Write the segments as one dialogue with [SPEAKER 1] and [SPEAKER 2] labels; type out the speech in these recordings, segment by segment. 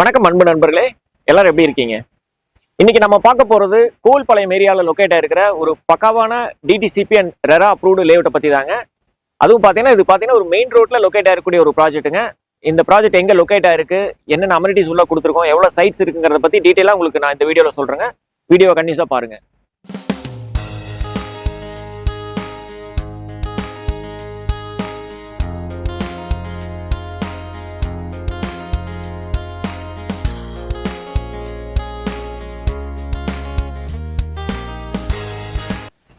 [SPEAKER 1] வணக்கம் அன்பு நண்பர்களே, எல்லாரும் எப்படி இருக்கீங்க? இன்னைக்கு நம்ம பார்க்க போறது கோவில்பாளையம் ஏரியாவில் லொக்கேட் ஆயிருக்கிற ஒரு பக்காவான டிடிசிபி அண்ட் ரெரா அப்ரூவ்டு லேஅவுட்டை பத்தி தாங்க. அதுவும் பாத்தீங்கன்னா ஒரு மெயின் ரோட்ல லொக்கேட் ஆயிருக்கக்கூடிய ஒரு ப்ராஜெக்ட்டுங்க. இந்த ப்ராஜெக்ட் எங்க லொக்கேட் ஆயிருக்கு, என்னென்ன அமெனிட்டிஸ் உள்ள கொடுத்துருக்கோம், எவ்வளவு சைட்ஸ் இருக்குங்கிறத பத்தி டீட்டெயிலா உங்களுக்கு நான் இந்த வீடியோல சொல்றேங்க. வீடியோ கண்டினியூஸா பாருங்க.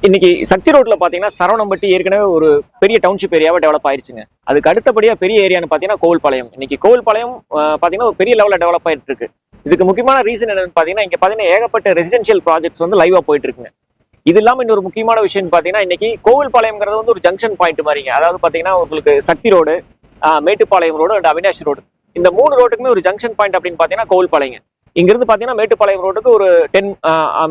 [SPEAKER 1] இன்னைக்கு சக்தி ரோட்ல பாத்தீங்கன்னா சரவணம்பட்டி ஏற்கனவே ஒரு பெரிய டவுன்ஷிப் ஏரியாவை டெவலப் ஆயிருச்சுங்க. அதுக்கு அடுத்தபடியா பெரிய ஏரியான்னு பாத்தீங்கன்னா கோவில்பாளையம். இன்னைக்கு கோவில்பாளையம் பாத்தீங்கன்னா ஒரு பெரிய லெவல்ல டெவலப் ஆயிட்டு இருக்கு. இதுக்கு முக்கியமான ரீசன் என்னன்னு பாத்தீங்கன்னா இங்க பாத்தீங்கன்னா ஏகப்பட்ட ரெசிடென்ஷியல் ப்ராஜெக்ட்ஸ் வந்து லைவா போயிட்டு இருக்குங்க. இது இல்லாம இன்னொரு முக்கியமான விஷயம் பாத்தீங்கன்னா இன்னைக்கு கோவில்பாளையம்ங்கிறது வந்து ஒரு ஜங்ஷன் பாயிண்ட் மாதிரிங்க. அதாவது பாத்தீங்கன்னா உங்களுக்கு Sakthi road, Mettupalayam road and Avinash road, இந்த 3 ரோட்டுக்குமே ஒரு ஜங்ஷன் பாயிண்ட் அப்படின்னு பாத்தீங்கன்னா கோவில்பாளையம். இங்கிருந்து பாத்தீங்கன்னா மேட்டுப்பாளையம் ரோடுக்கு ஒரு 10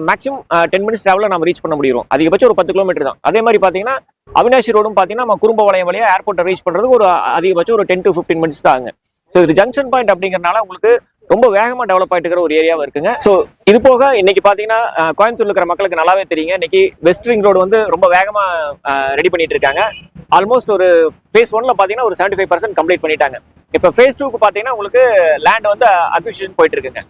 [SPEAKER 1] மேக்ஸிமம் 10 மினிட்ஸ் டிராவல நம்ம ரீச் பண்ண முடியும். அதிகபட்சம் ஒரு 10 கிலோமீட்டர் தான். அதே மாதிரி பாத்தீங்கன்னா அவினாஷி ரோடும் பாத்தீங்கன்னா நம்ம குறும்பபாளையம் வழியா ஏர்போர்ட்டை ரீச் பண்றதுக்கு ஒரு அதிகபட்சம் ஒரு 10 to 15 மினிட்ஸ் தான் ஆகுங்க. ஸோ இது ஜங்ஷன் பாயிண்ட் அப்படிங்கறதுனால உங்களுக்கு ரொம்ப வேகமா டெவலப் ஆயிட்டு இருக்கிற ஒரு ஏரியாவா இருக்குங்க. ஸோ இது போக இன்னைக்கு பாத்தீங்கன்னா கோயம்புத்தூர்ல இருக்கிற மக்களுக்கு நல்லாவே தெரியுங்க. இன்னைக்கு வெஸ்ட் ரிங் ரோடு வந்து ரொம்ப வேகமா ரெடி பண்ணிட்டு இருக்காங்க. ஆல்மோஸ்ட் ஒரு ஃபேஸ் 1ல பாத்தீங்கன்னா ஒரு 75% கம்ப்ளீட் பண்ணிட்டாங்க. இப்போ ஃபேஸ் 2க்கு பாத்தீங்கன்னா உங்களுக்கு லேண்ட் வந்து அக்விசிஷன் போயிட்டு இருக்குங்க.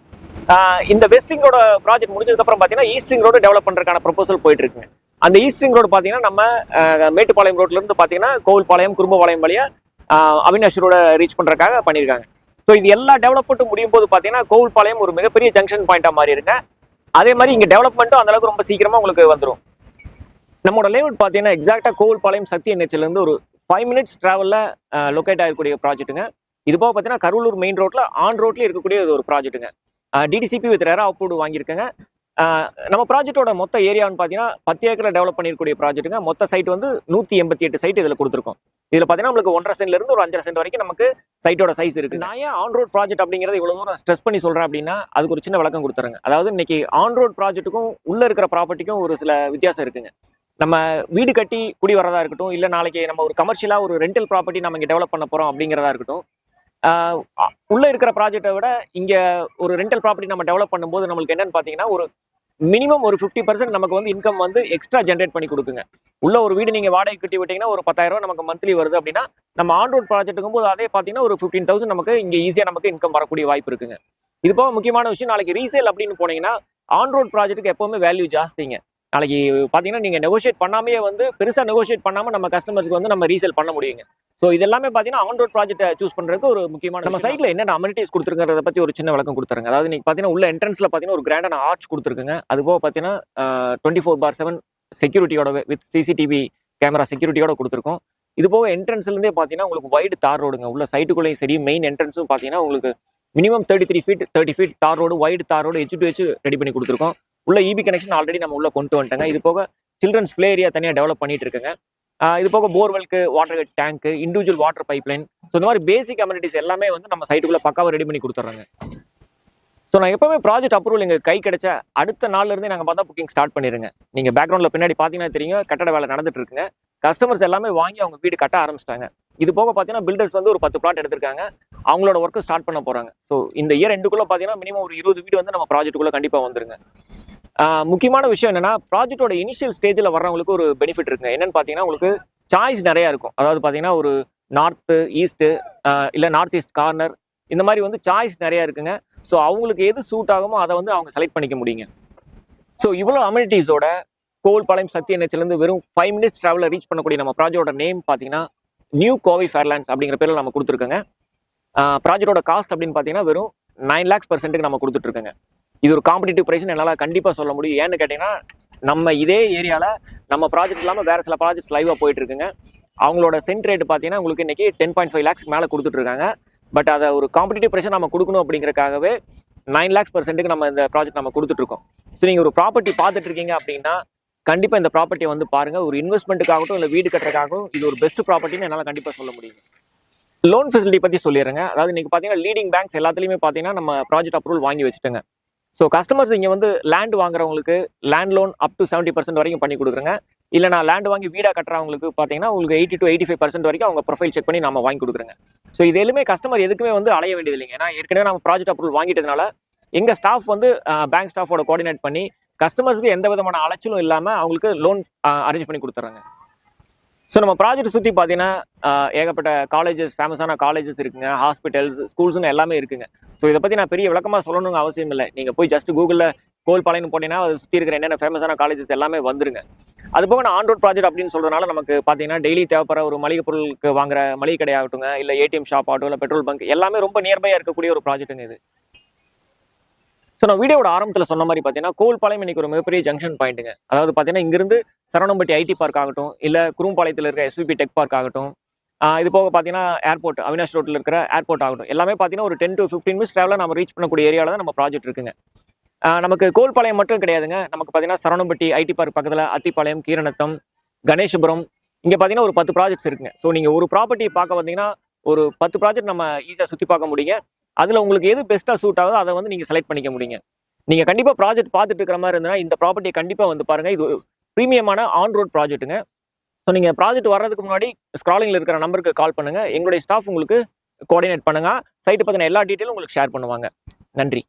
[SPEAKER 1] இந்த வெஸ்ட் ரிங் ரோட ப்ராஜெக்ட் முடிஞ்சதுக்கு அப்புறம் பாத்தீங்கன்னா ஈஸ்ட் ரிங் ரோடு டெவலப் பண்றதுக்கான ப்ரொபோசல் போயிட்டு இருக்குங்க. அந்த ஈஸ்ட் ரிங் ரோடு பாத்தீங்கன்னா நம்ம மேட்டுப்பாளையம் ரோட்ல இருந்து பாத்தீங்கன்னா கோவில்பாளையம் குறும்பபாளையம் வழியா அவினாஷ் ரோட ரீச் பண்றதுக்காக பண்ணிருக்காங்க. ஸோ இது எல்லா டெவலப்மெண்ட்டும் முடியும் போது பாத்தீங்கன்னா கோவில்பாளையம் ஒரு மிகப்பெரிய ஜங்ஷன் பாயிண்டா மாறி இருக்கு. அதே மாதிரி இங்க டெவலப்மெண்ட்டும் அந்த அளவுக்கு ரொம்ப சீக்கிரமா உங்களுக்கு வந்துடும். நம்மளோட லேஅவுட் பாத்தீங்கன்னா எக்ஸாக்டா கோவில்பாளையம் சக்தி என்ஹெச்ல இருந்து ஒரு 5 மினிட்ஸ் டிராவல்ல லொக்கேட் ஆகக்கூடிய ப்ராஜெக்ட்டுங்க. இது போக பாத்தீங்கன்னா கரூலூர் மெயின் ரோட்ல ஆன் ரோட்ல இருக்கக்கூடிய ஒரு ப்ராஜெக்ட்டுங்க. டிடிசிபி வித் ரெரா அப்ரூவ்டு வாங்கியிருக்கேங்க. நம்ம ப்ராஜெக்டோட மொத்த ஏரியான்னு பார்த்தீங்கன்னா 10 ஏக்கரில் டெவலப் பண்ணிருக்கக்கூடிய ப்ராஜெக்ட்டுங்க. மொத்த சைட் வந்து 188 சைட் இதில் கொடுத்துருக்கோம். இதில் பார்த்தீங்கன்னா உங்களுக்கு 1.5 சென்ட்ல இருந்து ஒரு 5.5 சென்ட் வரைக்கும் நமக்கு சைட்டோட சைஸ் இருக்கு. நான் ஏன் ஆன் ரோட் ப்ராஜெக்ட் அப்படிங்கிறது இவ்வளவு தூரம் ஸ்ட்ரெஸ் பண்ணி சொல்றேன் அப்படின்னா அதுக்கு ஒரு சின்ன விளக்கம் கொடுத்துருங்க. அதாவது இன்னைக்கு ஆன் ரோட் ப்ராஜெக்ட்டுக்கும் உள்ள இருக்கிற ப்ராப்பர்ட்டிக்கும் ஒரு சில வித்தியாசம் இருக்குங்க. நம்ம வீடு கட்டி குடி வரதா இருக்கட்டும், இல்லை நாளைக்கு நம்ம ஒரு கமர்ஷியலா ஒரு ரெண்டல் ப்ராப்பர்ட்டி நம்ம இங்கே டெவலப் பண்ண போறோம் அப்படிங்கிறதா இருக்கட்டும், உள்ள இருக்கிற ப்ராஜெக்டை விட இங்க ஒரு ரெண்டல் ப்ராப்பர்ட்டி நம்ம டெவலப் பண்ணும்போது நம்மளுக்கு என்னன்னு பாத்தீங்கன்னா ஒரு மினிமம் ஒரு 50% நமக்கு வந்து இன்கம் வந்து எக்ஸ்ட்ரா ஜென்ரேட் பண்ணி கொடுக்குங்க. உள்ள ஒரு வீடு நீங்க வாடகை கட்டி விட்டீங்கன்னா ஒரு 10,000 ரூபாய் நமக்கு மந்த்லி வருது அப்படின்னா நம்ம ஆன் ரோட் ப்ராஜெக்ட்டுக்கும் போது அதே பாத்தீங்கன்னா ஒரு 15,000 நமக்கு இங்க ஈஸியா நமக்கு இன்கம் வரக்கூடிய வாய்ப்பு இருக்குங்க. இது போக முக்கியமான விஷயம், நாளைக்கு ரீசேல் அப்படின்னு போனீங்கன்னா ஆன் ரோட் ப்ராஜெக்ட்டுக்கு எப்பவுமே வேல்யூ ஜாஸ்திங்க. நாளைக்கு பாத்தீங்கன்னா நீங்க நெகோஷியேட் பண்ணாமே வந்து பெருசா நெகோஷியேட் பண்ணாம நம்ம கஸ்டமர்ஸ்க்கு வந்து நம்ம ரீசேல் பண்ண முடியுங்க. ஸோ இதெல்லாமே பாத்தீங்கன்னா ஆன் ரோட் ப்ராஜெக்ட் சூஸ் பண்றதுக்கு ஒரு முக்கியமான நம்ம சைட்ல என்னென்ன அமெனிட்டிஸ் கொடுத்துருக்கிறத பத்தி ஒரு சின்ன விளக்கம் கொடுத்துருங்க. அதாவது நீங்க பாத்தீங்கன்னா உள்ள என்ட்ரன்ஸ்ல பாத்தீங்கன்னா ஒரு கிராண்டான ஆர்ச் கொடுத்துருக்குங்க. அது போக பாத்தீங்கன்னா 24/7 செக்யூரிட்டியோட வித் சிசிடிவி கேமரா செக்யூரிட்டியோட கொடுத்துருக்கோம். இது போக என்ட்ரன்ஸ்ல இருந்தே பாத்தீங்கன்னா உங்களுக்கு வைடு தார் ரோடுங்க. உள்ள சைட்டுக்குள்ளேயும் சரி மெயின் என்ட்ரன்ஸும் பாத்தீங்கன்னா உங்களுக்கு மினிமம் 33 ஃபீட் 30 ஃபீட் தார் ரோடு, வைடு தார் road H to H ready பண்ணி கொடுத்துருக்கோம். உள்ள இபி கனெக்ஷன் ஆல்ரெடி நம்ம உள்ள கொண்டு வந்துட்டோங்க. இது போக சில்ட்ரன்ஸ் பிளே ஏரியா தனியாக டெவலப் பண்ணிட்டு இருக்குங்க. இது போக போர்வெல்க்கு water tank, individual water pipeline, so இந்த மாதிரி பேசிக் அமெனிட்டிஸ் எல்லாமே வந்து நம்ம சைட்டுக்குள்ள பக்காவாக ரெடி பண்ணி கொடுத்துட்றாங்க. ஸோ நான் எப்பவுமே ப்ராஜெக்ட் அப்ரூவல் எங்கள் கை கிடைச்ச அடுத்த நாள்ல இருந்தே நாங்கள் பார்த்தா புக்கிங் ஸ்டார்ட் பண்ணிருங்க. நீங்கள் பேக்ரவுண்டில் பின்னாடி பார்த்தீங்கன்னா தெரியும் கட்டட வேலை நடந்துட்டு இருக்குங்க. கஸ்டமர்ஸ் எல்லாமே வாங்கி அவங்க வீடு கட்ட ஆரம்பிச்சிட்டாங்க. இது போக பார்த்தீங்கன்னா பில்டர்ஸ் வந்து ஒரு 10 பிளாட் எடுத்திருக்காங்க. அவங்களோட ஒர்க்கு ஸ்டார்ட் பண்ண போறாங்க. ஸோ இந்த இயர் எண்டுக்குள்ள பார்த்தீங்கன்னா மினிமம் ஒரு 20 வீடு வந்து நம்ம ப்ராஜெக்ட்டுக்குள்ள கண்டிப்பாக வந்துருங்க. முக்கியமான விஷயம் என்னன்னா ப்ராஜெக்டோட இனிஷியல் ஸ்டேஜில் வர்றவங்களுக்கு ஒரு பெனிஃபிட் இருக்குங்க. என்னன்னு பார்த்தீங்கன்னா உங்களுக்கு சாய்ஸ் நிறைய இருக்கும். அதாவது பார்த்தீங்கன்னா ஒரு நார்த்து ஈஸ்ட்டு இல்லை நார்த் ஈஸ்ட் கார்னர் இந்த மாதிரி வந்து சாய்ஸ் நிறைய இருக்குங்க. ஸோ அவங்களுக்கு எது சூட் ஆகுமோ அதை வந்து அவங்க செலக்ட் பண்ணிக்க முடியுங்க. ஸோ இவ்வளோ அமெனிட்டிஸோட கோவில்பாளையம் சக்தி என்ஹெச்லேருந்து வெறும் 5 மினிட்ஸ் டிராவலில் ரீச் பண்ணக்கூடிய நம்ம ப்ராஜெக்டோட நேம் பார்த்தீங்கன்னா நியூ கோவை ஃபேர்லேண்ட்ஸ் அப்படிங்கிற பேரில் நம்ம கொடுத்துருக்கோங்க. ப்ராஜெக்டோட காஸ்ட் அப்படின்னு பார்த்தீங்கன்னா வெறும் 9 lakhs per சென்ட்டுக்கு நம்ம கொடுத்துட்ருக்கோங்க. இது ஒரு காம்படிட்டிவ் ப்ரைஸ்னு என்னால் கண்டிப்பாக சொல்ல முடியும். ஏன்னு கேட்டிங்கன்னா நம்ம இதே ஏரியாவில் நம்ம ப்ராஜெக்ட் இல்லாமல் வேறு சில ப்ராஜெக்ட்ஸ் லைவாக போயிட்டு இருக்குங்க. அவங்களோட சென்ட் ரேட் பார்த்தீங்கன்னா உங்களுக்கு இன்னைக்கு 10.5 lakhs மேலே கொடுத்துட்ருக்காங்க. பட் அதை ஒரு காம்படிட்டிவ் ப்ரைஸை நம்ம கொடுக்கணும் அப்படிங்கிறக்காகவே 9 lakhs per சென்ட்டுக்கு நம்ம இந்த ப்ராஜெக்ட் நம்ம கொடுத்துட்ருக்கோம். ஸோ நீங்கள் ஒரு ப்ராப்பர்ட்டி பார்த்துட்டு இருக்கீங்க அப்படின்னா கண்டிப்பாக இந்த ப்ராப்பர்ட்டியை வந்து பாருங்கள். ஒரு இன்வெஸ்ட்மெண்ட்டுக்காகட்டும் இல்லை வீடு கட்டுறதுக்காகவும் இது ஒரு பெஸ்ட் ப்ராப்பர்ட்டின்னு என்னால் கண்டிப்பாக சொல்ல முடியும். லோன் ஃபெசிலிட்டி பற்றி சொல்லிடுறேங்க. அதாவது இன்னைக்கு பார்த்தீங்கன்னா லீடிங் பேங்க்ஸ் எல்லாத்துலேயுமே பார்த்தீங்கன்னா நம்ம ப்ராஜெக்ட் அப்ரூவல் வாங்கி வச்சுட்டோங்க. ஸோ கஸ்டமர்ஸ் இங்கே வந்து லேண்ட் வாங்குறவங்களுக்கு லேண்ட் லோன் அப் டு 70% வரைக்கும் பண்ணி கொடுக்குறேங்க. இல்லை நான் லேண்ட் வாங்கி வீடாக கட்டுறவங்களுக்கு பார்த்தீங்கன்னா உங்களுக்கு 80 to 85% வரைக்கும் அவங்க ப்ரொஃபைல் செக் பண்ணி நம்ம வாங்கி கொடுக்குறோங்க. ஸோ இது எதுவுமே கஸ்டமர் எதுக்குமே வந்து அலைய வேண்டியது இல்லைங்க. ஏன்னா ஏற்கனவே நம்ம ப்ராஜெக்ட் அப்ரூவல் வாங்கிட்டதுனால எங்கள் ஸ்டாஃப் வந்து பேங்க் ஸ்டாஃபோட கோஆர்டினேட் பண்ணி கஸ்டமர்ஸ்க்கு எந்த விதமான அலைச்சலும் இல்லாமல் அவங்களுக்கு லோன் அரேஞ்ச் பண்ணி கொடுத்துட்றாங்க. ஸோ நம்ம ப்ராஜெக்ட் சுற்றி பார்த்தீங்கன்னா ஏகப்பட்ட காலேஜஸ், ஃபேமஸான காலேஜஸ் இருக்குங்க, ஹாஸ்பிட்டல்ஸ், ஸ்கூல்ஸ்னு எல்லாமே இருக்குங்க. ஸோ இதை பற்றி நான் பெரிய விளக்கமாக சொல்லணுங்க அவசியம் இல்லை. நீங்கள் போய் ஜஸ்ட் கூகுளில் கோவில்பாளையம் போட்டீங்கன்னா அதை சுற்றி இருக்கிற என்னென்ன ஃபேமஸான காலேஜஸ் எல்லாமே வந்துருங்க. அது போக நான் ஆன் ரோட் ப்ராஜெக்ட் அப்படின்னு சொல்றதுனால நமக்கு பார்த்தீங்கன்னா டெய்லி தேவைப்படுற ஒரு மளிகை பொருளுக்கு வாங்குற மளிகை கடை ஆகட்டுங்க, இல்லை ஏடிஎம் ஷாப் ஆகட்டும், இல்லை பெட்ரோல் பங்க் எல்லாமே ரொம்ப நியர்பையாக இருக்கக்கூடிய ஒரு ப்ராஜெக்ட்டுங்க இது. ஸோ நான் வீடியோட ஆரம்பத்தில் சொன்ன மாதிரி பார்த்தீங்கன்னா கோவில்பாளையம் இன்னைக்கு ஒரு மிகப்பெரிய ஜங்ஷன் பாயிண்ட்டுங்க. அதாவது பார்த்தீங்கன்னா இங்கிருந்து சரவணம்பட்டி ஐடி பார்க் ஆகட்டும், இல்லை குரும்பாளையத்தில் இருக்கிற எஸ்பிபி டெக் பார்க் ஆகட்டும், இது போக பார்த்தீங்கன்னா ஏர்போர்ட் அவினாஷ் ரோட்டில் இருக்கிற ஏர்போர்ட் ஆகட்டும், எல்லாமே பார்த்தீங்கன்னா ஒரு 10 to 15 மினிட்ஸ் ட்ராவலில் நம்ம ரீச் பண்ணக்கூடிய ஏரியாவில் தான் நம்ம ப்ராஜெக்ட் இருக்குங்க. நமக்கு கோவில்பாளையம் மட்டும் கிடையாதுங்க. நமக்கு பார்த்தீங்கன்னா சரவணம்பட்டி ஐடி பார்க் பக்கத்தில் அத்திப்பாளையம், கீரநத்தம், கணேசபுரம், இங்கே பார்த்தீங்கன்னா ஒரு 10 ப்ராஜெக்ட்ஸ் இருக்குங்க. ஸோ நீங்கள் ஒரு ப்ராப்பர்ட்டி பார்க்க வந்தீங்கன்னா ஒரு 10 ப்ராஜெக்ட் நம்ம ஈஸியாக சுற்றி பார்க்க முடியுங்க. அதில் உங்களுக்கு எது பெஸ்ட்டாக சூட் ஆகுதோ அதை வந்து நீங்கள் செலக்ட் பண்ணிக்க முடியுங்க. நீங்கள் கண்டிப்பாக ப்ராஜெக்ட் பார்த்துட்டு இருக்கிற மாதிரி இருந்ததுன்னா இந்த ப்ராப்பர்ட்டியை கண்டிப்பாக வந்து பாருங்கள். இது ப்ரீமியமான ஆன் ரோட் ப்ராஜெக்ட்டுங்க. ஸோ நீங்கள் ப்ராஜெக்ட் வர்றதுக்கு முன்னாடி ஸ்க்ராலிங்கில் இருக்கிற நம்பருக்கு கால் பண்ணுங்கள். எங்களுடைய ஸ்டாஃப் உங்களுக்கு கோஆர்டினேட் பண்ணுங்க. சைட்டு பற்றின எல்லா டீட்டெயிலும் உங்களுக்கு ஷேர் பண்ணுவாங்க. நன்றி.